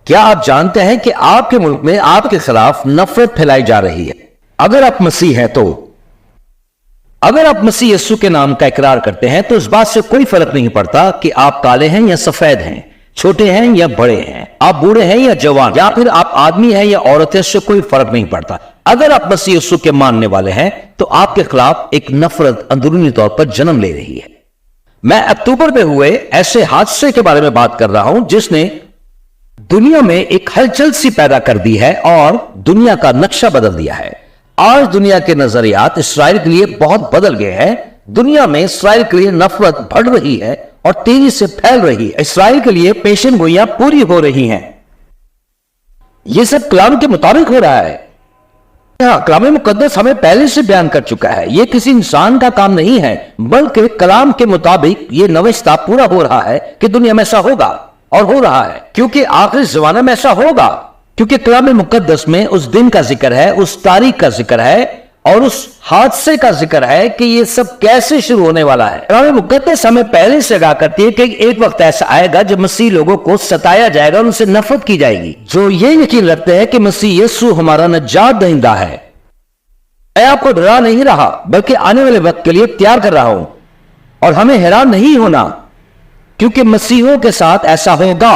کیا آپ جانتے ہیں کہ آپ کے ملک میں آپ کے خلاف نفرت پھیلائی جا رہی ہے؟ اگر آپ مسیح ہیں تو اگر آپ مسیح یسوع کے نام کا اقرار کرتے ہیں تو اس بات سے کوئی فرق نہیں پڑتا کہ آپ کالے ہیں یا سفید ہیں، چھوٹے ہیں یا بڑے ہیں، آپ بوڑھے ہیں یا جوان، یا پھر آپ آدمی ہیں یا عورت ہیں، اس سے کوئی فرق نہیں پڑتا۔ اگر آپ مسیح یسوع کے ماننے والے ہیں تو آپ کے خلاف ایک نفرت اندرونی طور پر جنم لے رہی ہے۔ میں اکتوبر میں ہوئے ایسے حادثے کے بارے میں بات کر رہا ہوں جس نے دنیا میں ایک ہلچل سی پیدا کر دی ہے اور دنیا کا نقشہ بدل دیا ہے۔ آج دنیا کے نظریات اسرائیل کے لیے بہت بدل گئے ہیں۔ دنیا میں اسرائیل کے لیے نفرت بڑھ رہی ہے اور تیزی سے پھیل رہی ہے۔ اسرائیل کے لیے پیشن گوئیاں پوری ہو رہی ہیں۔ یہ سب کلام کے مطابق ہو رہا ہے۔ ہاں، کلام مقدس ہمیں پہلے سے بیان کر چکا ہے۔ یہ کسی انسان کا کام نہیں ہے، بلکہ کلام کے مطابق یہ نوشتہ پورا ہو رہا ہے کہ دنیا میں ایسا ہوگا، اور ہو رہا ہے کیونکہ آخری زمانہ میں ایسا ہوگا، کیونکہ کلام مقدس میں اس دن کا ذکر ہے، اس تاریخ کا ذکر ہے اور اس حادثے کا ذکر ہے کہ یہ سب کیسے شروع ہونے والا ہے۔ کلام مقدس ہمیں پہلے سے آگاہ کرتی ہے کہ ایک وقت ایسا آئے گا جب مسیح لوگوں کو ستایا جائے گا اور ان سے نفرت کی جائے گی۔ جو یہ یقین رکھتے ہیں کہ مسیح یسوع ہمارا نجات دہندہ ہے، میں آپ کو ڈرا نہیں رہا بلکہ آنے والے وقت کے لیے تیار کر رہا ہوں، اور ہمیں حیران نہیں ہونا کیونکہ مسیحوں کے ساتھ ایسا ہوگا۔